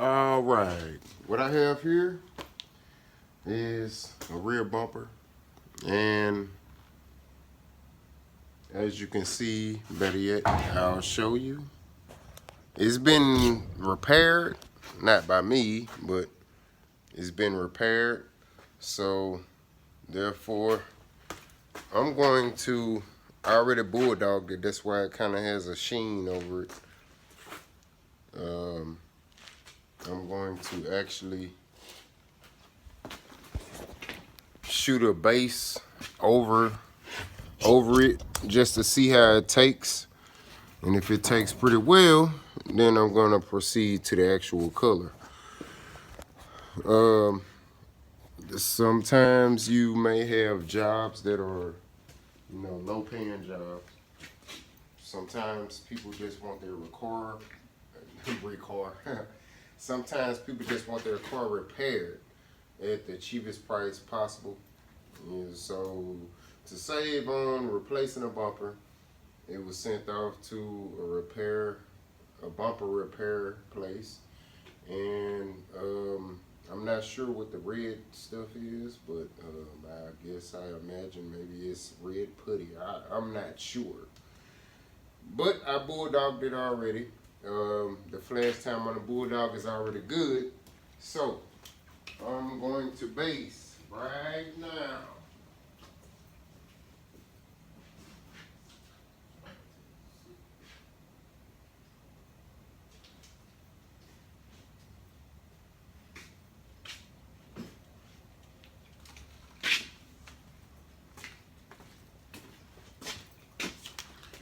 All right, what I have here is a rear bumper, and as you can see, better yet, I'll show you. It's been repaired, not by me, but it's been repaired. So therefore, I'm going to, I already bulldogged it. That's why it kind of has a sheen over it. I'm going to actually shoot a base over it just to see how it takes. And if it takes pretty well, then I'm gonna proceed to the actual color. Sometimes you may have jobs that are, low paying jobs. Sometimes people just want their Sometimes people just want their car repaired at the cheapest price possible. And so to save on replacing a bumper, it was sent off to a bumper repair place. And I'm not sure what the red stuff is, but I guess I imagine maybe it's red putty. I'm not sure. But I bulldogged it already. The flash time on the bulldog is already good. So I'm going to base right now.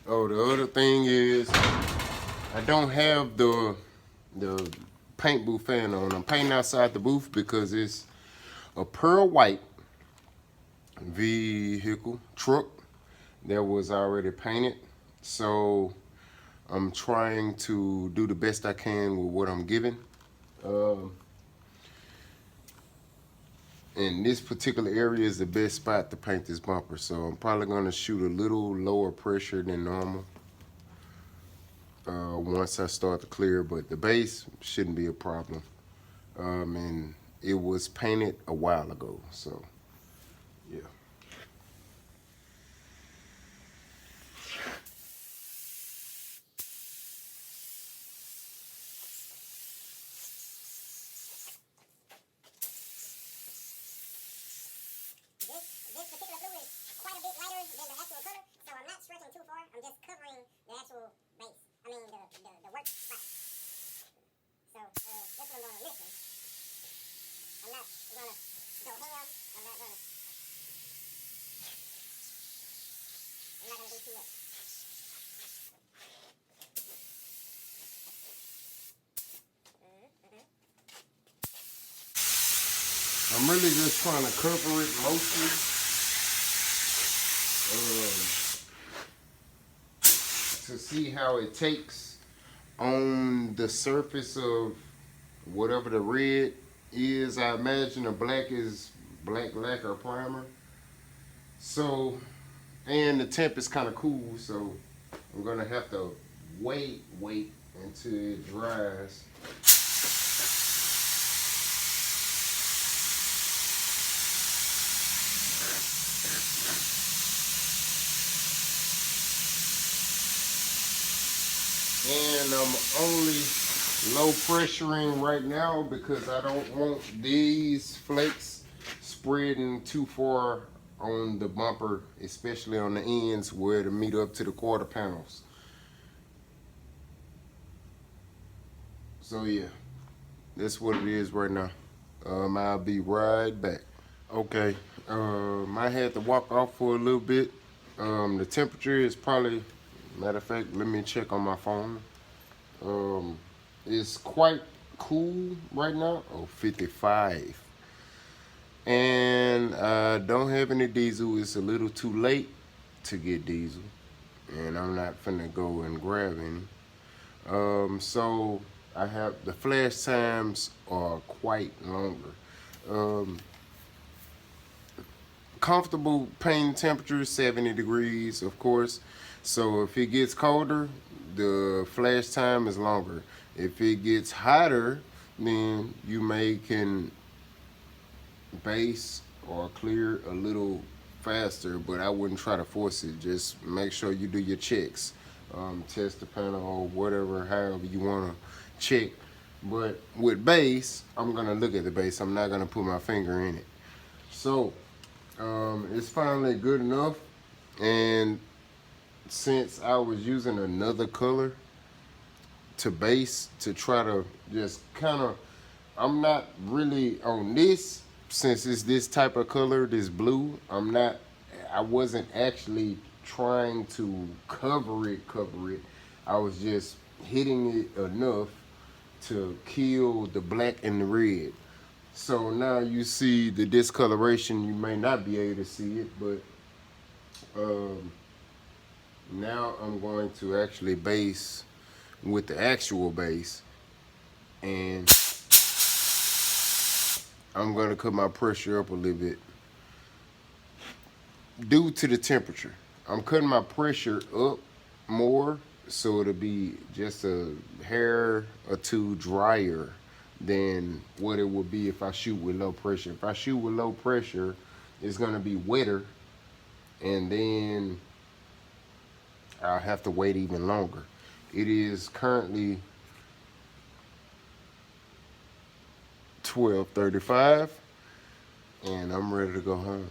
Oh, the other thing is I don't have the paint booth fan on. I'm painting outside the booth because it's a pearl white vehicle truck that was already painted. So I'm trying to do the best I can with what I'm given. And this particular area is the best spot to paint this bumper. So I'm probably gonna shoot a little lower pressure than normal once I start to clear, but the base shouldn't be a problem. And it was painted a while ago, so yeah. This particular glue is quite a bit lighter than the actual color, so I'm not stretching too far. I'm just covering the actual base. I mean the work spot. So that's what I'm gonna listen. I'm not gonna go ham. I'm not gonna do too much. I'm really just trying to cover it mostly. To see how it takes on the surface of whatever the red is. I imagine the black is black lacquer primer. So, and the temp is kind of cool, so I'm gonna have to wait until it dries. And I'm only low pressuring right now because I don't want these flakes spreading too far on the bumper, especially on the ends where to meet up to the quarter panels. So yeah, that's what it is right now. I'll be right back. Okay, I had to walk off for a little bit. The temperature is probably, matter of fact, let me check on my phone. It's quite cool right now. Oh, 55. And I don't have any diesel. It's a little too late to get diesel. And I'm not finna go and grab any. So I have, the flash times are quite longer. Comfortable painting temperature, 70 degrees, of course. So if it gets colder, the flash time is longer. If it gets hotter, then you can base or clear a little faster, but I wouldn't try to force it. Just make sure you do your checks, test the panel or whatever, however you want to check. But with base, I'm gonna look at the base. I'm not gonna put my finger in it. So it's finally good enough. And since I was using another color to base to try to just kind of, I'm not really on this, since it's this type of color, this blue, I wasn't actually trying to cover it. I was just hitting it enough to kill the black and the red. So now you see the discoloration. You may not be able to see it, but now I'm going to actually base with the actual base, and I'm going to cut my pressure up a little bit due to the temperature. I'm cutting my pressure up more so it'll be just a hair or two drier than what it would be if I shoot with low pressure. If I shoot with low pressure, it's going to be wetter, and then I'll have to wait even longer. It is currently 12:35, and I'm ready to go home.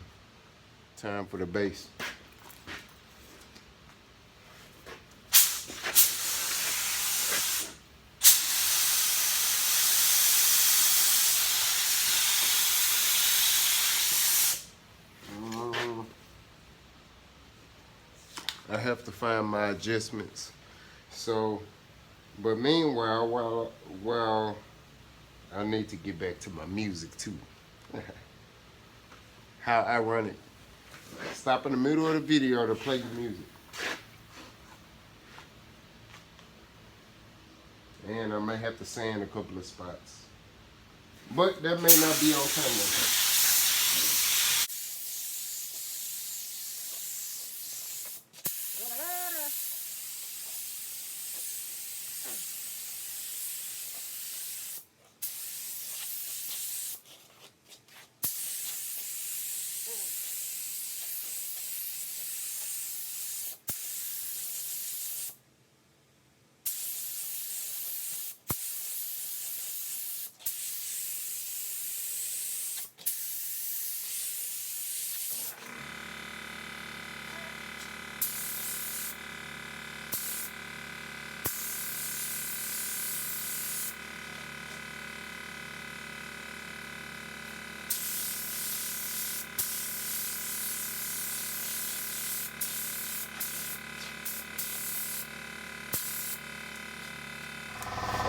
Time for the base. I have to find my adjustments. So, but meanwhile, while I need to get back to my music too. How ironic. Stop in the middle of the video to play your music. And I may have to sand a couple of spots. But that may not be on camera.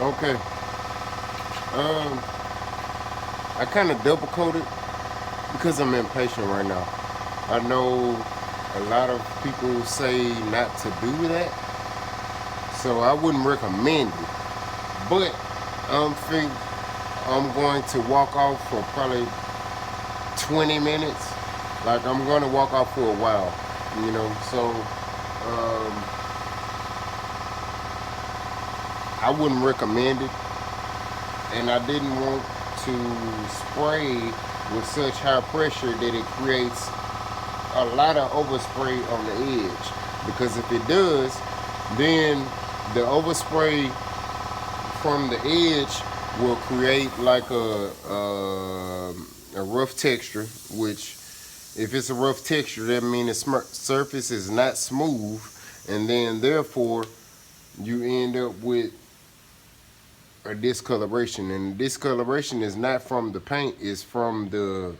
Okay. I kind of double coated because I'm impatient right now. I know a lot of people say not to do that, so I wouldn't recommend it. But I'm going to walk off for probably 20 minutes. Like, I'm going to walk off for a while, you know. So I wouldn't recommend it, and I didn't want to spray with such high pressure that it creates a lot of overspray on the edge, because if it does, then the overspray from the edge will create like a rough texture, which if it's a rough texture, that means the surface is not smooth, and then therefore you end up with a discoloration. And the discoloration is not from the paint, it's from the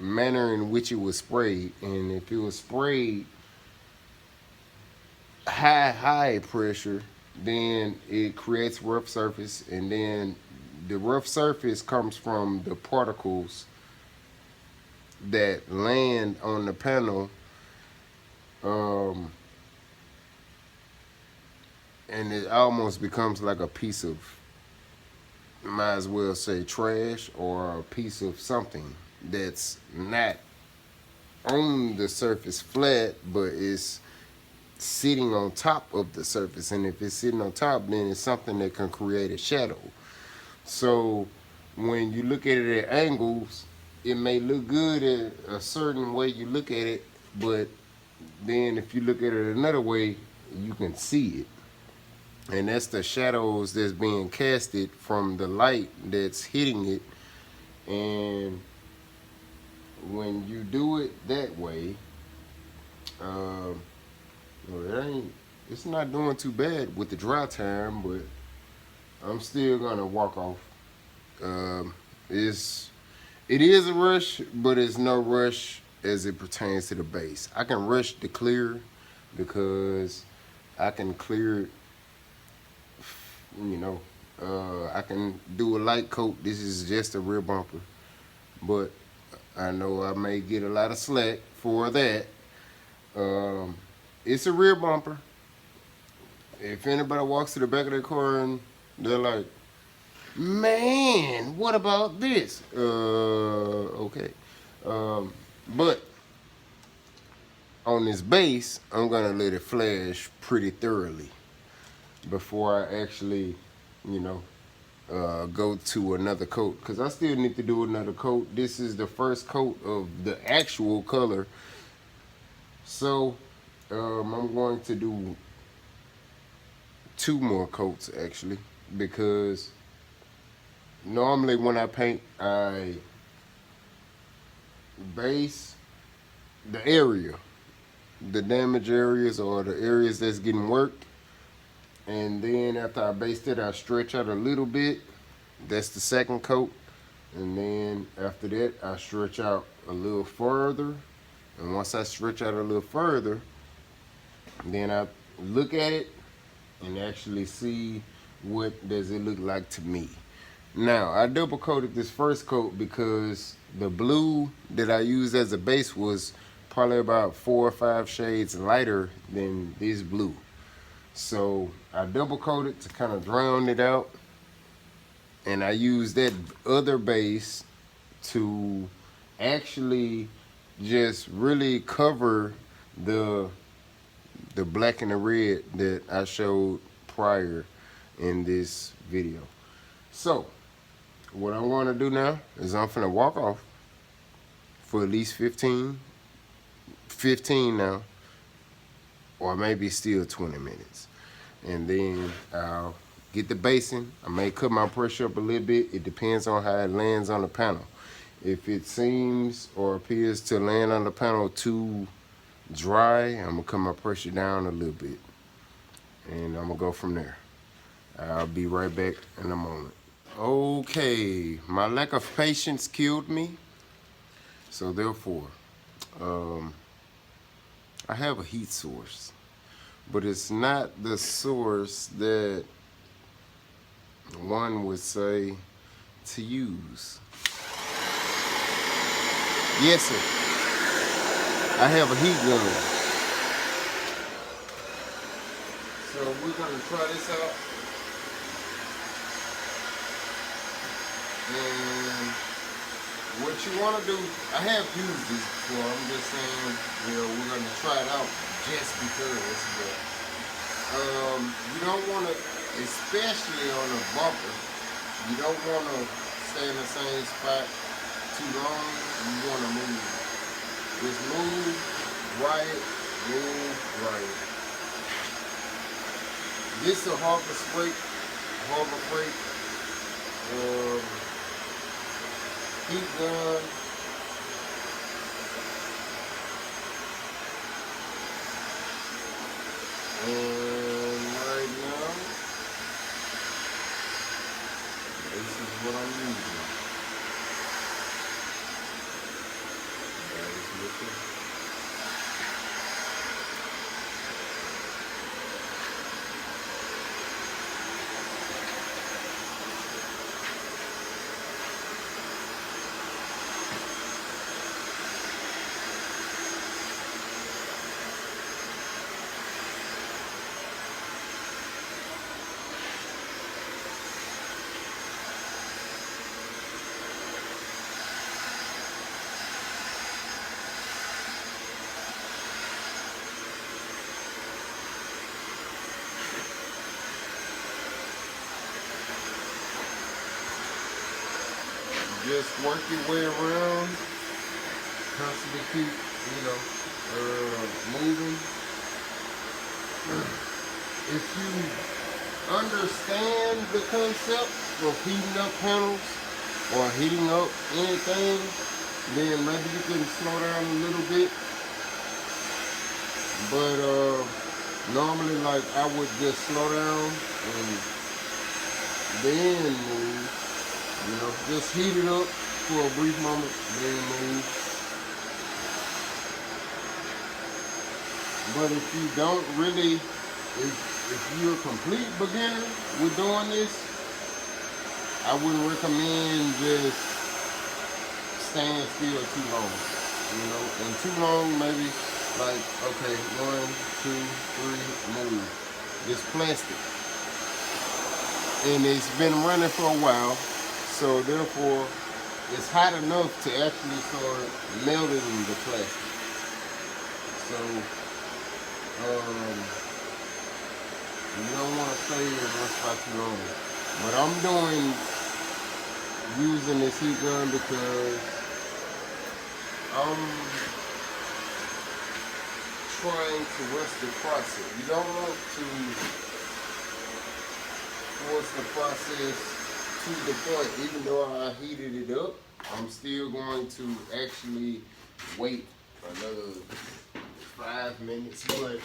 manner in which it was sprayed. And if it was sprayed high pressure, then it creates rough surface, and then the rough surface comes from the particles that land on the panel, and it almost becomes like a piece of, might as well say, trash, or a piece of something that's not on the surface flat, but it's sitting on top of the surface. And if it's sitting on top, then it's something that can create a shadow. So when you look at it at angles, it may look good at a certain way you look at it, but then if you look at it another way, you can see it. And that's the shadows that's being casted from the light that's hitting it. And when you do it that way, it's not doing too bad with the dry time, but I'm still gonna walk off. Um, it is a rush, but it's no rush as it pertains to the base. I can rush the clear because I can clear it, I can do a light coat. This is just a rear bumper, but I know I may get a lot of slack for that. It's a rear bumper. If anybody walks to the back of their car and they're like, man, what about this? Okay. But on this base, I'm gonna let it flash pretty thoroughly before I actually, go to another coat. Because I still need to do another coat. This is the first coat of the actual color. So, I'm going to do 2 more coats actually, because normally when I paint, I base the area, the damaged areas or the areas that's getting worked, and then after I based it, I stretch out a little bit. That's the second coat. And then after that, I stretch out a little further. And once I stretch out a little further, then I look at it and actually see what does it look like to me. Now, I double coated this first coat because the blue that I used as a base was probably about 4 or 5 shades lighter than this blue. So I double coated to kind of drown it out, and I used that other base to actually just really cover the black and the red that I showed prior in this video. So what I'm going to do now is I'm finna walk off for at least 15 now, or maybe still 20 minutes. And then I'll get the basing. I may cut my pressure up a little bit. It depends on how it lands on the panel. If it seems or appears to land on the panel too dry, I'm gonna cut my pressure down a little bit. And I'm gonna go from there. I'll be right back in a moment. Okay, my lack of patience killed me. So therefore, I have a heat source, but it's not the source that one would say to use. Yes, sir. I have a heat gun. So we're gonna try this out. And what you want to do, I have used this before. I'm just saying, we're going to try it out just because. But you don't want to, especially on a bumper, you don't want to stay in the same spot too long. You want to move. Just move right, move right. This is a Harbor Freight heat gun. And right now, this is what I'm using. That is looking. just work your way around, constantly keep, moving. If you understand the concept of heating up panels or heating up anything, then maybe you can slow down a little bit. But normally, like, I would just slow down and then move. Just heat it up for a brief moment, then move. But if you don't really, if you're a complete beginner with doing this, I wouldn't recommend just staying still too long. And too long, maybe like, okay, 1, 2, 3, move. It's plastic. And it's been running for a while, so therefore it's hot enough to actually start melting the plastic. So you don't want to stay in one spot too long. But I'm using this heat gun because I'm trying to rush the process. You don't want to force the process to the point. Even though I heated it up, I'm still going to actually wait another 5 minutes. But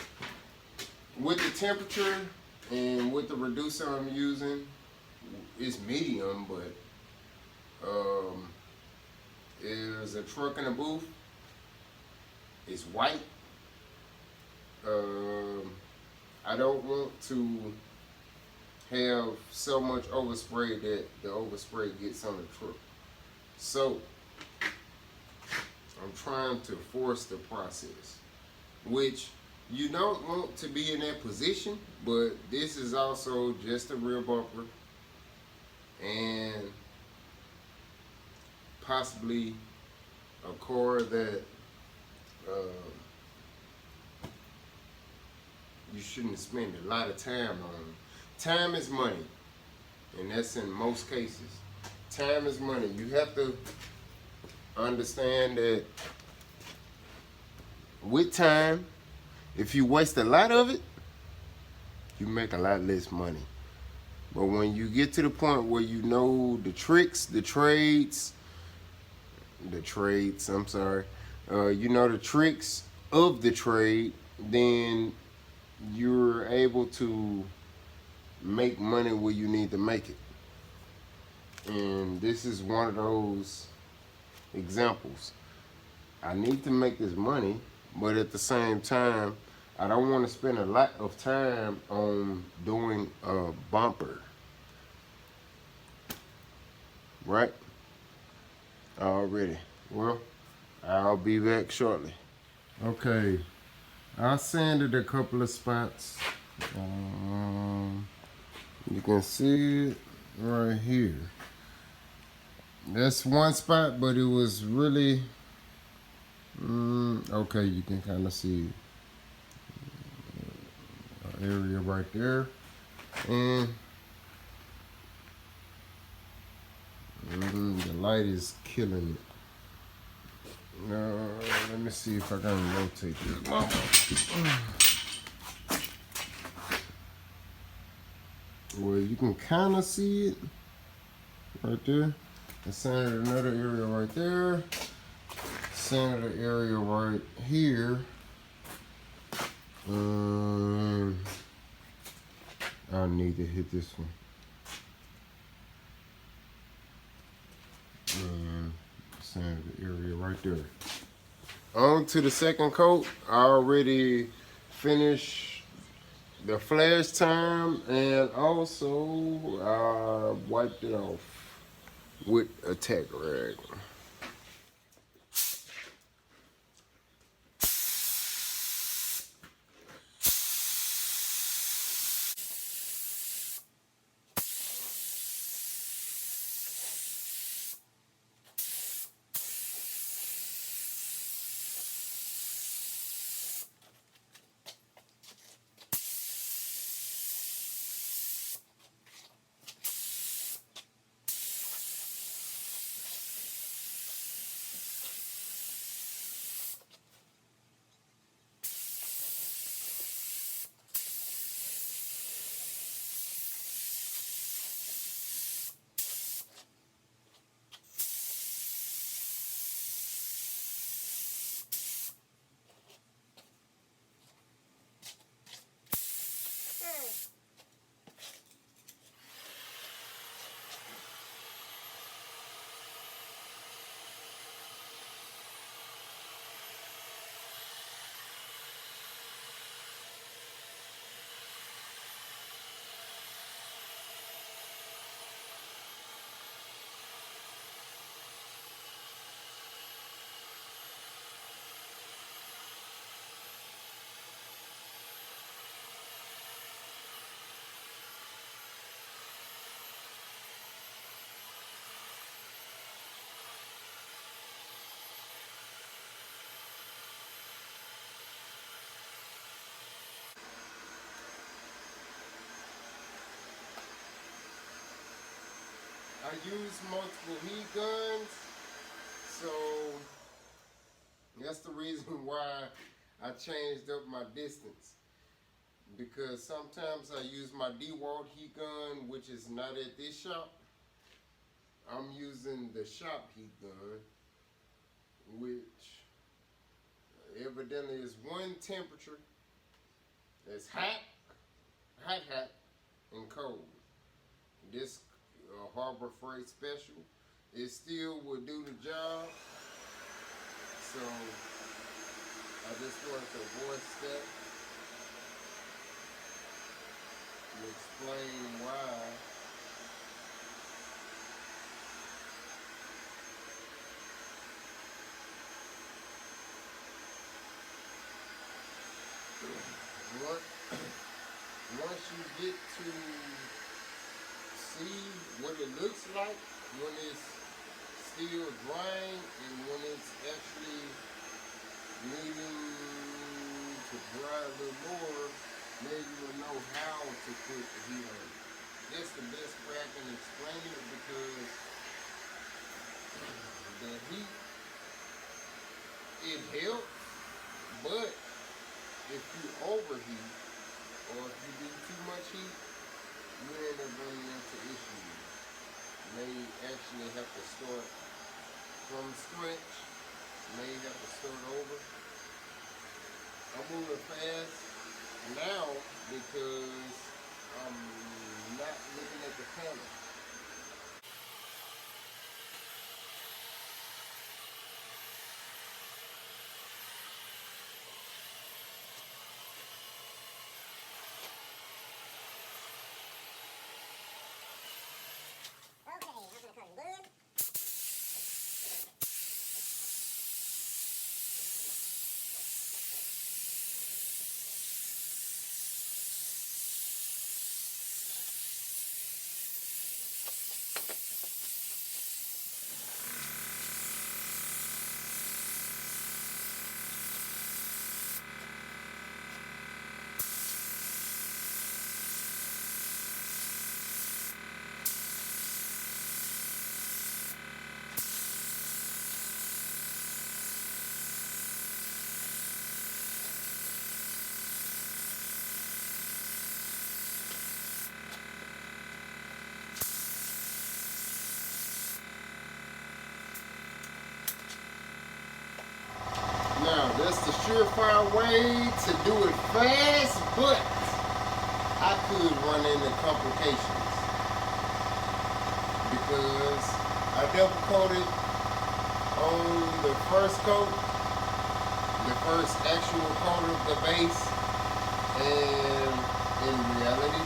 with the temperature and with the reducer I'm using, it's medium, but there's a truck in the booth. It's white. I don't want to have so much overspray that the overspray gets on the truck. So I'm trying to force the process, which you don't want to be in that position, but this is also just a rear bumper and possibly a car that you shouldn't spend a lot of time on. Time is money, and that's in most cases. Time is money. You have to understand that with time, if you waste a lot of it, you make a lot less money. But when you get to the point where you know the tricks, the trades, you know the tricks of the trade, then you're able to make money where you need to make it. And this is one of those examples. I need to make this money, but at the same time, I don't want to spend a lot of time on doing a bumper. Right? Already. Well, I'll be back shortly. Okay, I sanded a couple of spots. You can see it right here. That's one spot, but it was really okay. You can kind of see an area right there, and the light is killing it. Let me see if I can rotate this mama. Well, you can kind of see it right there. I sanded another area right there. Sanded an area right here. I need to hit this one. And sanded the area right there. On to the second coat. I already finished the flash time, and also I wiped it off with a tack rag. I use multiple heat guns, so that's the reason why I changed up my distance. Because sometimes I use my DeWalt heat gun, which is not at this shop. I'm using the shop heat gun, which evidently is one temperature. It's hot, and cold. This Harbor Freight Special, it still will do the job. So I just wanted to voice that to explain why. Once you get to see what it looks like when it's still drying and when it's actually needing to dry a little more, then you will know how to put the heat on it. That's the best way I can explain it, because the heat, it helps, but if you overheat or if you do too much heat, you end up running into issues. You may actually have to start from scratch. You may have to start over. I'm moving fast now because I'm not looking at the camera. Okay, I'm gonna cut it good. Now, that's the surefire way to do it fast, but I could run into complications because I double coated on the first coat, the first actual coat of the base, and in reality,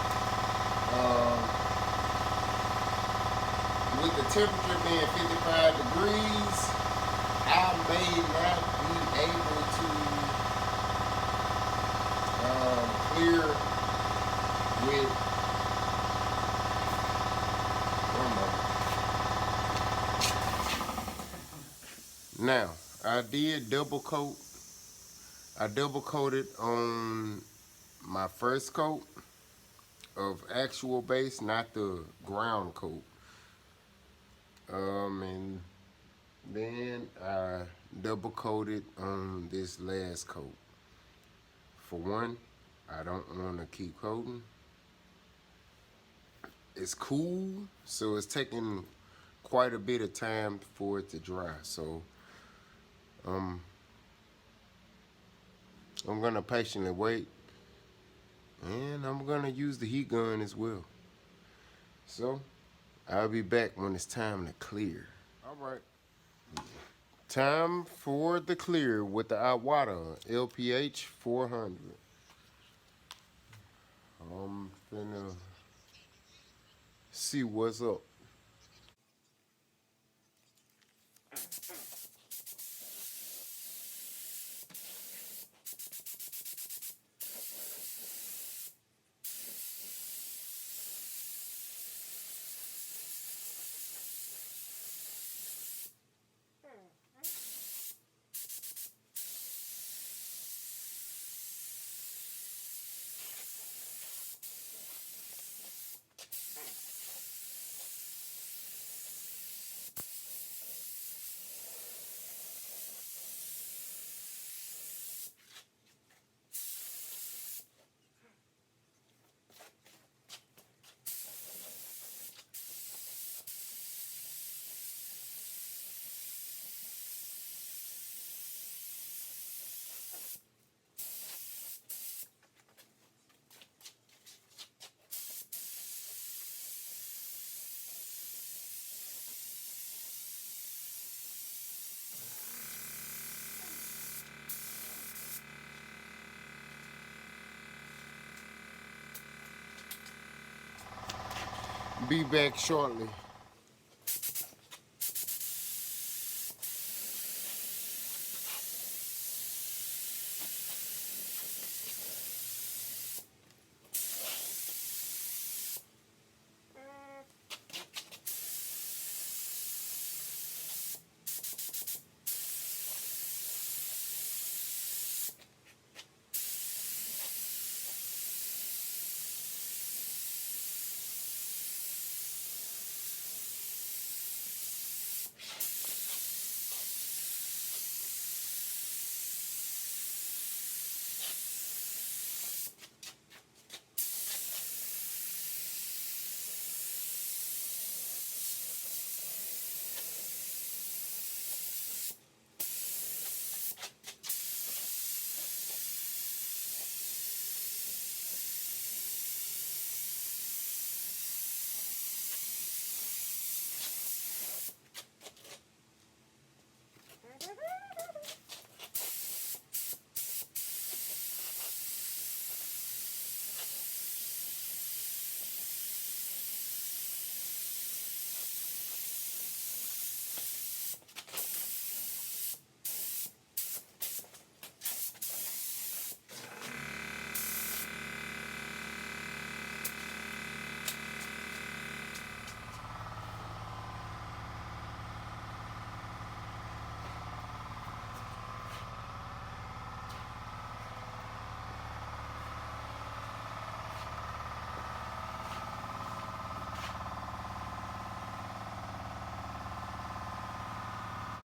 with the temperature being 55 degrees, I may not be able to clear with one moment. Now, I did double coat. I double coated on my first coat of actual base, not the ground coat. And then I double coated on this last coat. For one, I don't want to keep coating. It's cool, so it's taking quite a bit of time for it to dry. So I'm gonna patiently wait, and I'm gonna use the heat gun as well. So I'll be back when it's time to clear. All right. Time for the clear with the Iwata LPH 400. I'm finna see what's up. be back shortly.